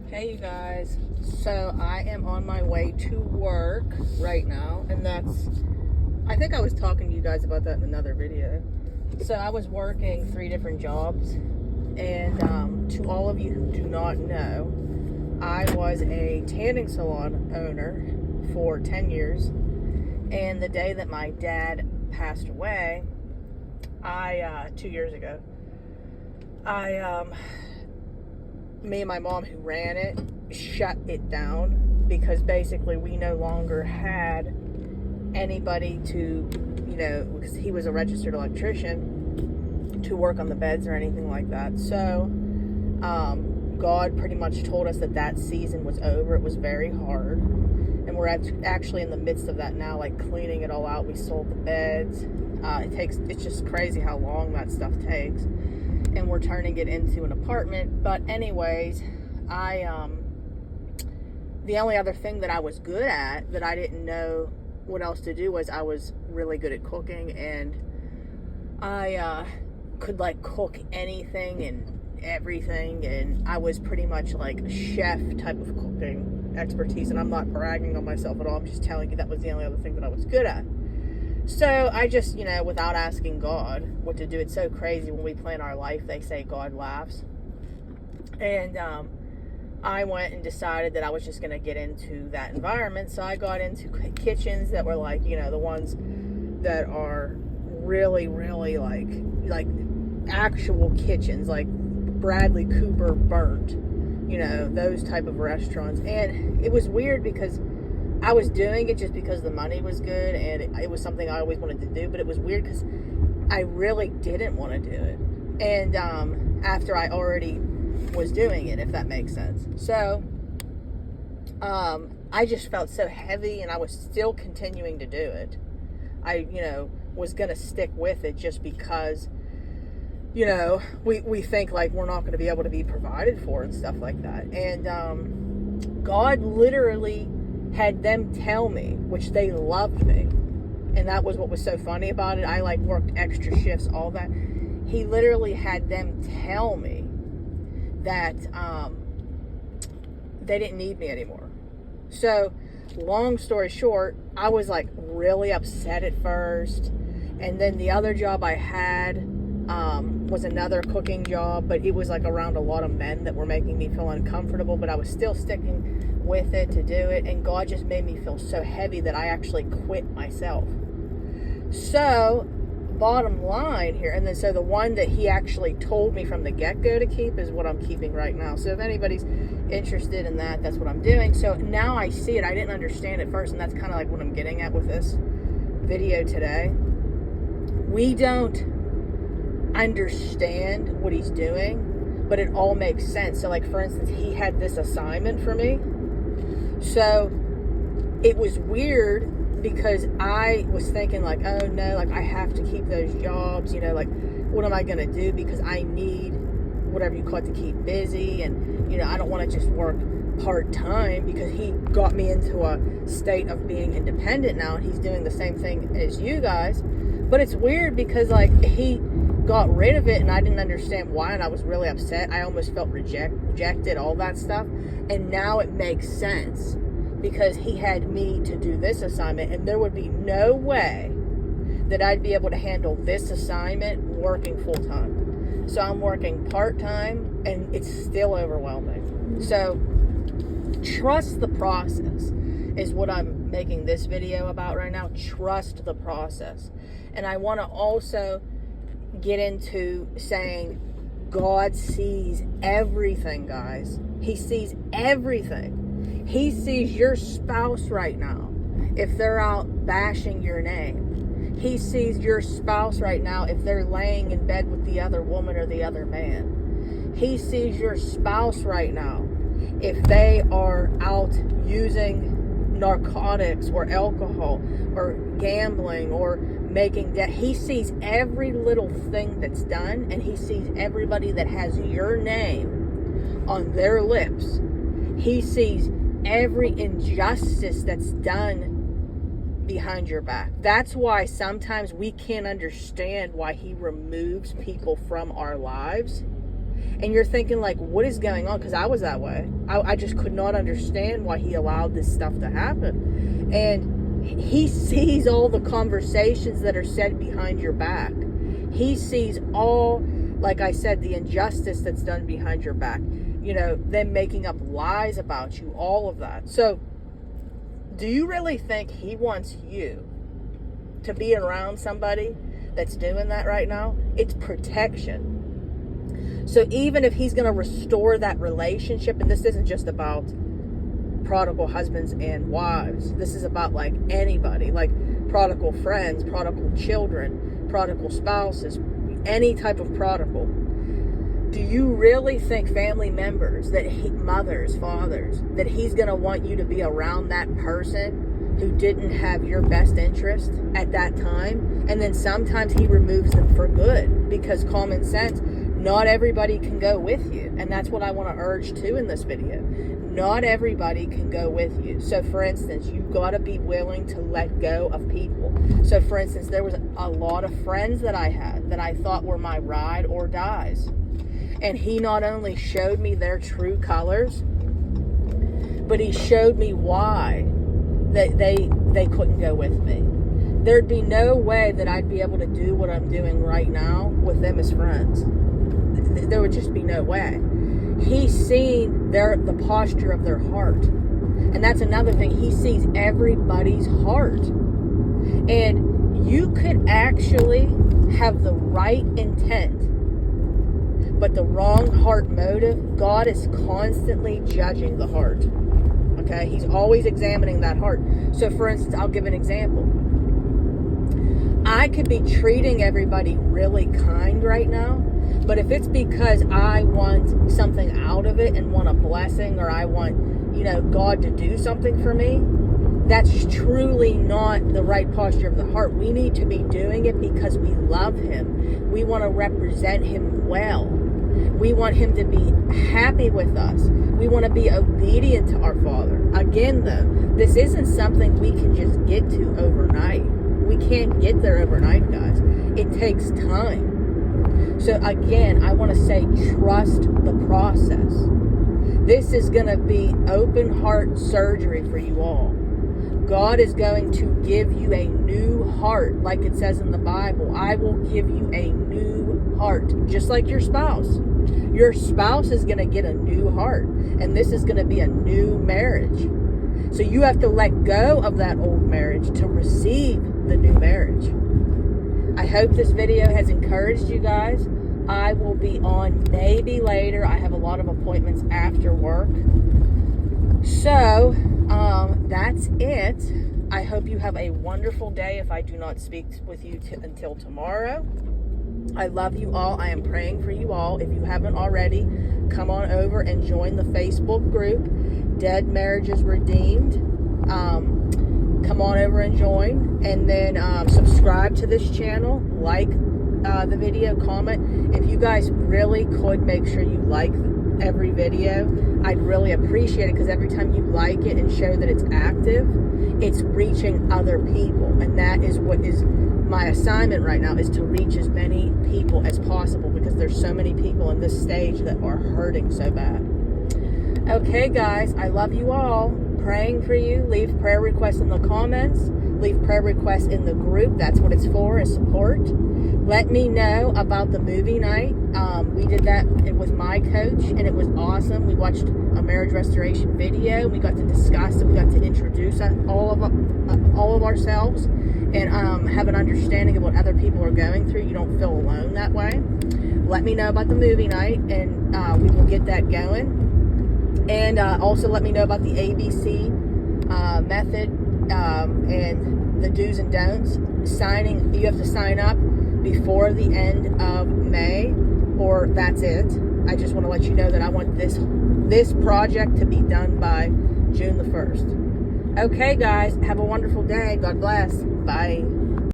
Hey you guys, so I am on my way to work right now, and I think I was talking to you guys about that in another video. So I was working 3 different jobs, and to all of you who do not know, I was a tanning salon owner for 10 years, and the day that my dad passed away, 2 years ago, me and my mom, who ran it, shut it down because basically we no longer had anybody to, because he was a registered electrician, to work on the beds or anything like that. So God pretty much told us that season was over. It was very hard, and we're actually in the midst of that now, like cleaning it all out. We sold the beds. It's just crazy how long that stuff takes, and we're turning it into an apartment. But anyways, the only other thing that I was good at that I didn't know what else to do was I was really good at cooking, and I could like cook anything and everything, and I was pretty much like a chef type of cooking expertise, and I'm not bragging on myself at all. I'm just telling you that was the only other thing that I was good at. So I just, without asking God what to do, it's so crazy when we plan our life, they say God laughs. And I went and decided that I was just going to get into that environment. So I got into kitchens that were like, the ones that are really, really like actual kitchens, like Bradley Cooper Burnt, those type of restaurants. And it was weird because I was doing it just because the money was good, and it was something I always wanted to do, but it was weird because I really didn't want to do it. And after I already was doing it, if that makes sense. So I just felt so heavy, and I was still continuing to do it. I, was going to stick with it just because, we think like we're not going to be able to be provided for and stuff like that. And God literally had them tell me, which they loved me, and that was what was so funny about it. I like worked extra shifts, all that. He literally had them tell me that they didn't need me anymore. So long story short, I was like really upset at first, and then the other job I had was another cooking job, but it was like around a lot of men that were making me feel uncomfortable, but I was still sticking with it to do it, and God just made me feel so heavy that I actually quit myself. So bottom line here, and then so the one that he actually told me from the get-go to keep is what I'm keeping right now. So if anybody's interested in that, that's what I'm doing. So now I see it. I didn't understand it first, and that's kind of like what I'm getting at with this video today. We don't understand what he's doing, but it all makes sense. So like, for instance, he had this assignment for me. So it was weird because I was thinking like, oh no, like I have to keep those jobs, like what am I going to do? Because I need whatever you call it to keep busy, and I don't want to just work part-time, because he got me into a state of being independent now, and he's doing the same thing as you guys. But it's weird because like he got rid of it, and I didn't understand why, and I was really upset. I almost felt rejected, all that stuff. And now it makes sense because he had me to do this assignment, and there would be no way that I'd be able to handle this assignment working full-time. So I'm working part-time, and it's still overwhelming. So trust the process is what I'm making this video about right now. Trust the process. And I want to also get into saying God sees everything, guys. He sees everything. He sees your spouse right now if they're out bashing your name. He sees your spouse right now if they're laying in bed with the other woman or the other man. He sees your spouse right now if they are out using narcotics or alcohol or gambling or making debt. He sees every little thing that's done, and he sees everybody that has your name on their lips. He sees every injustice that's done behind your back. That's why sometimes we can't understand why he removes people from our lives, And you're thinking, like, what is going on? Because I was that way. I just could not understand why he allowed this stuff to happen. And he sees all the conversations that are said behind your back. He sees all, like I said, the injustice that's done behind your back. You know, them making up lies about you, all of that. So, do you really think he wants you to be around somebody that's doing that right now? It's protection. So even if he's going to restore that relationship, and this isn't just about prodigal husbands and wives, this is about like anybody, like prodigal friends, prodigal children, prodigal spouses, any type of prodigal. Do you really think family members, mothers, fathers, that he's going to want you to be around that person who didn't have your best interest at that time? And then sometimes he removes them for good, because common sense, not everybody can go with you. And that's what I want to urge too in this video. Not everybody can go with you. So for instance, you've got to be willing to let go of people. So for instance, there was a lot of friends that I had that I thought were my ride or dies. And he not only showed me their true colors, but he showed me why they couldn't go with me. There'd be no way that I'd be able to do what I'm doing right now with them as friends. There would just be no way. He's seen the posture of their heart. And that's another thing. He sees everybody's heart. And you could actually have the right intent, but the wrong heart motive. God is constantly judging the heart. Okay? He's always examining that heart. So for instance, I'll give an example. I could be treating everybody really kind right now, but if it's because I want something out of it and want a blessing, or I want, God to do something for me, that's truly not the right posture of the heart. We need to be doing it because we love him. We want to represent him well. We want him to be happy with us. We want to be obedient to our Father. Again, though, this isn't something we can just get to overnight. We can't get there overnight, guys. It takes time. So again, I want to say, trust the process. This is going to be open heart surgery for you all. God is going to give you a new heart, like it says in the Bible. I will give you a new heart, just like your spouse. Your spouse is going to get a new heart, and this is going to be a new marriage. So you have to let go of that old marriage to receive the new marriage. I hope this video has encouraged you guys. I will be on maybe later. I have a lot of appointments after work. So, that's it. I hope you have a wonderful day if I do not speak with you until tomorrow. I love you all. I am praying for you all. If you haven't already, come on over and join the Facebook group, Dead Marriages Redeemed. Come on over and join. And then subscribe to this channel. Like the video, comment. If you guys really could make sure you like every video, I'd really appreciate it, because every time you like it and show that it's active, it's reaching other people. And that is what is my assignment right now, is to reach as many people as possible, because there's so many people in this stage that are hurting so bad. Okay, guys, I love you all. Praying for you. Leave prayer requests in the comments. Leave prayer requests in the group. That's what it's for, is support. Let me know about the movie night. We did that with my coach, and it was awesome. We watched a marriage restoration video. We got to discuss it. We got to introduce all of ourselves, and have an understanding of what other people are going through. You don't feel alone that way. Let me know about the movie night, and we will get that going. And also let me know about the ABC method and the do's and don'ts. You have to sign up before the end of May, or that's it. I just want to let you know that I want this project to be done by June the 1st. Okay, guys, have a wonderful day. God bless. Bye.